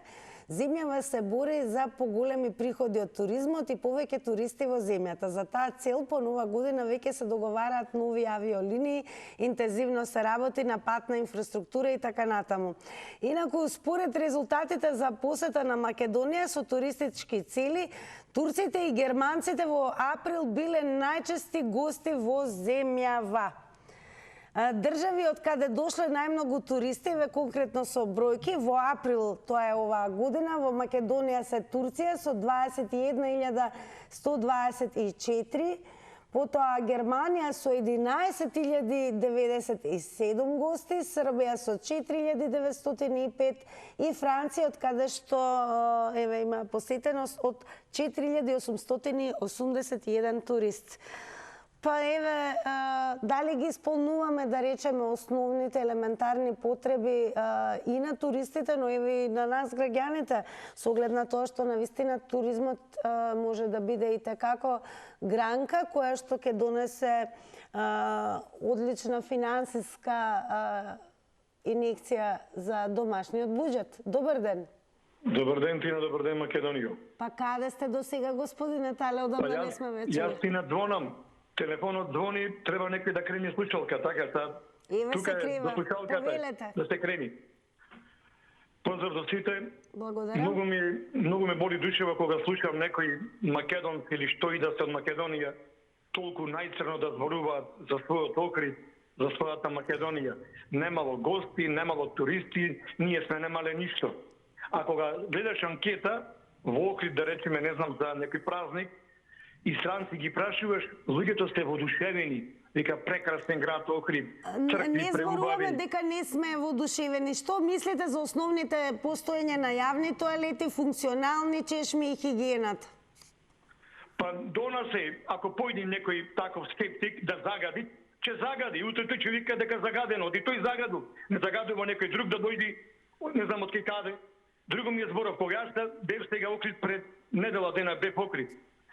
Speaker 1: земјава се бори за поголеми приходи од туризмот и повеќе туристи во земјата. За таа цел по нова година веќе се договараат нови авиолинии, интензивно се работи на патна инфраструктура и така натаму. Инаку, според резултатите за посета на Македонија со туристички цели, турците и германците во април биле најчести гости во земјава. Држави од каде дошле најмногу туристи, конкретно со бројки, во април, тоа е оваа година, во Македонија се Турција со 21.124, потоа Германија со 11.097 гости, Србија со 4.905 и Франција, од каде што има посетеност од 4.881 турист. Па еве, дали ги исполнуваме, да речеме, основните елементарни потреби и на туристите, но еве и на нас граѓаните, со оглед на тоа што навистина туризмот може да биде и такако гранка која што ќе донесе одлична финансиска инекција за домашниот буџет. Добар ден.
Speaker 2: Добар ден, Тина, добар ден, Македонија.
Speaker 1: Па каде сте до сега, господине Тале, одамна не сме веќе?
Speaker 2: Јас Тина звонам. Телефонот звони, треба некој да крени слушалка, така што тука е до слушалката да се крени. Поздрав за сите.
Speaker 1: Благодарам.
Speaker 2: Многу ме боли душева кога слушам некој македонец или што и да се од Македонија толку најцрно да зборуваат за својот Охрид, за својата Македонија. Немало гости, немало туристи, ние сме немале ништо. А кога гледаш анкета во Охрид, да речеме, не знам, за некој празник, и странци ги прашуваш, луѓето сте воодушевени, дека прекрасен град Охрид, цркви
Speaker 1: не зборуваме дека не сме воодушевени. Што мислите за основните постоење на јавни тоалети, функционални чешми и хигиената?
Speaker 2: Па до нас е, ако појде некој таков скептик да загади, ќе загади. Утре тој ќе вика дека загадено, и тој загадува. Не загадува некој друг да дојди, не знам од кај каде. Друго ми е зборов, кога јас бев сега Охрид пред недела дена бев Охрид.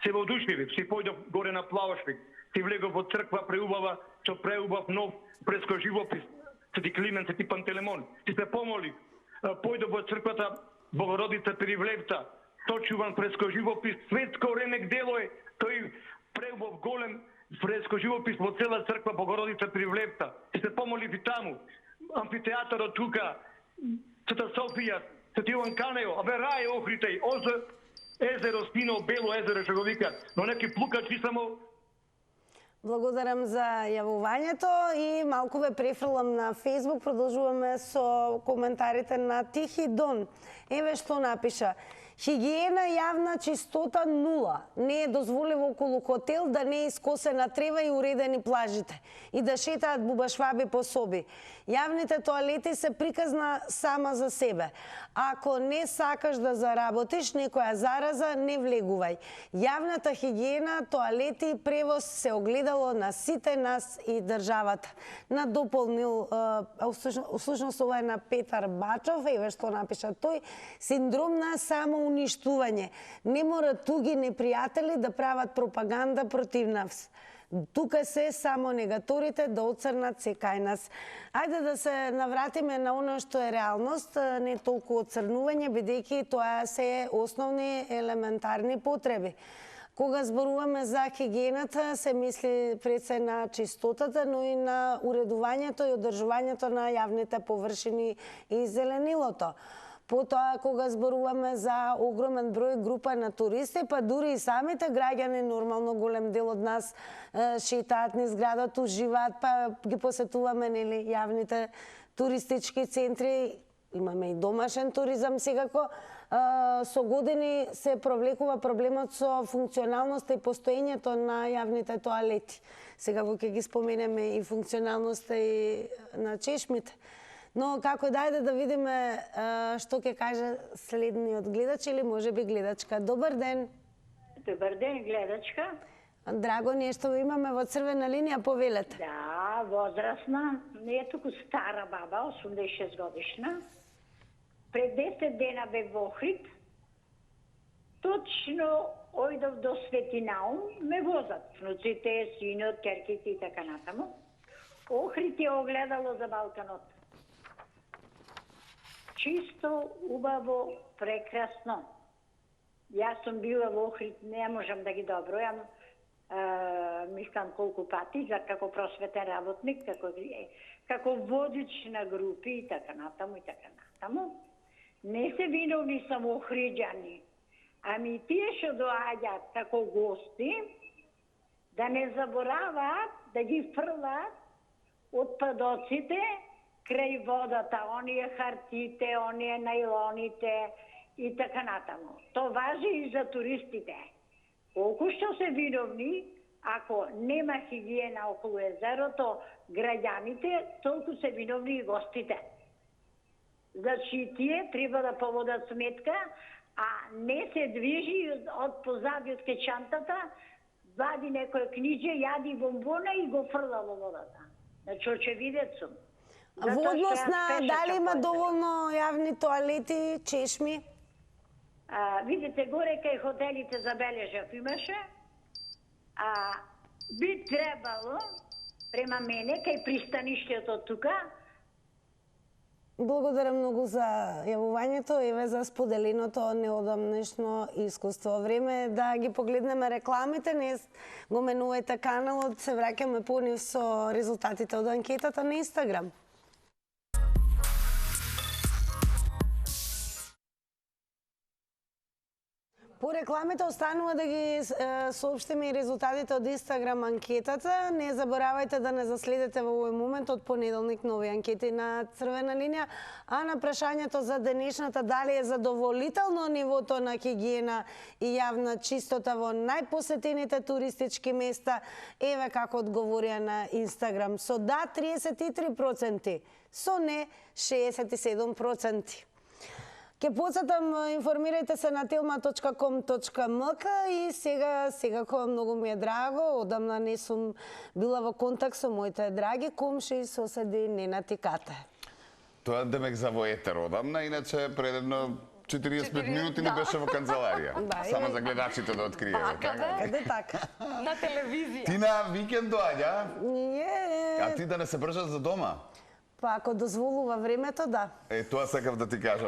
Speaker 2: Се воодушевив, си појдов горе на Плавашвик, си влегов во црква преубава, со преубав нов фреско живопис, Свети Климент, Свети Пантелемон. Си се помолив, појдов во црквата Богородица Перивлевта, сочуван фреско живопис, светско ремек дело е, тој преубав голем фреско живопис во цела црква Богородица Перивлевта. Си се помолив и таму, амфитеатарот тука, Света Софија, Свети Јован Канео, абе рај Охритеј, езеро, Стино, Бело езеро, што го викат, но неки плукачи само.
Speaker 1: Благодарам за јавувањето и малку ве префрлам на Фейсбук. Продолжуваме со коментарите на Тихи Дон. Еве што напиша. Хигиена, јавна чистота нула. Не е дозволиво околу хотел да не е искосена трева и уредени плажите и да шетаат бубашваби по соби. Јавните тоалети се приказна сама за себе. Ако не сакаш да заработиш некоја зараза, не влегувај. Јавната хигиена, тоалети и превоз се огледало на сите нас и државата. Надополнил, всушност ова е на Петар Бачов, еве што напиша тој, синдром на самоуништување. Не мора туги непријатели да прават пропаганда против нас. Тука се само негаторите да оцрнат се кај нас. Ајде да се навратиме на оно што е реалност, не толку оцрнување, бидејќи тоа се основни елементарни потреби. Кога зборуваме за хигиената, се мисли пред се на чистотата, но и на уредувањето и одржувањето на јавните површини и зеленилото. Потоа, кога зборуваме за огромен број група на туристи, па дури и самите граѓани, нормално голем дел од нас шетаат низ градот, уживаат, па ги посетуваме, нели, јавните туристички центри, имаме и домашен туризам секако. Со години се провлекува проблемот со функционалноста и постоењето на јавните тоалети. Секако ќе ги споменеме и функционалноста и на чешмите. Но како дајде да видиме што ќе каже следниот гледач или можеби гледачка. Добар ден.
Speaker 15: Добар ден, гледачка.
Speaker 1: Драго, нешто имаме во црвена линија, повелете.
Speaker 15: Да, возрастна, не е туку стара баба, 86 годишна. Пред 10 дена бе во Охрид. Точно ојдов до Светинаум, ме возат внуците, синот, керките и така натаму. Охрид е огледало за Балканот. Чисто, убаво, прекрасно. Јас сум била во Охрид, не можам да ги добројам, мислам колку пати, за како просветен работник, како водич на групи и така натаму и така натаму. Не се виновни само охриѓани, ами тие што доаѓаат како гости, да не забораваат да ги фрлаат отпадоците крај водата, оние хартите, оние најлоните и така натаму. То важи и за туристите. Колку што се виновни, ако нема хигиена околу езерото, граѓаните, толку се виновни и гостите. Значи, тие треба да поводат сметка, а не се движи од позади од кечантата, вади некој книдже, јади бомбона и го фрла во водата. Значи, очевидец сум.
Speaker 1: Во однос на дали има доволно јавни тоалети, чешми?
Speaker 15: Видите, горе кај хотелите забележав имаше, би требало, према мене, кај пристаништето тука.
Speaker 1: Благодарам многу за јавувањето, еве за споделеното неодамнешно искуство. Време е да ги погледнеме рекламите, не го менувајте каналот, се враќаме понив со резултатите од анкетата на Инстаграм. По рекламите останува да ги соопштиме и резултатите од Инстаграм анкетата. Не заборавајте да не заследите во овој момент од понеделник нови анкети на црвена линија. А на прашањето за денешната дали е задоволително нивото на хигиена и јавна чистота во најпосетените туристички места, еве како одговорија на Инстаграм. Со да 33%, со не 67%. Ке подсетам, информирајте се на telma.com.mk и сега многу ми е драго, одамна не сум била во контакт со моите драги комши и соседи Ненат и Кате.
Speaker 16: Тоа демек за во етер одамна, иначе пред едно 45 минути не беше во канцеларија. Само за гледачите да откријат.
Speaker 1: Каде така?
Speaker 17: На телевизија.
Speaker 16: Ти на викенд доаѓа?
Speaker 1: Не.
Speaker 16: А ти да не се бржаш за дома?
Speaker 1: Па ако дозволува времето, да.
Speaker 16: Тоа сакав да ти кажам.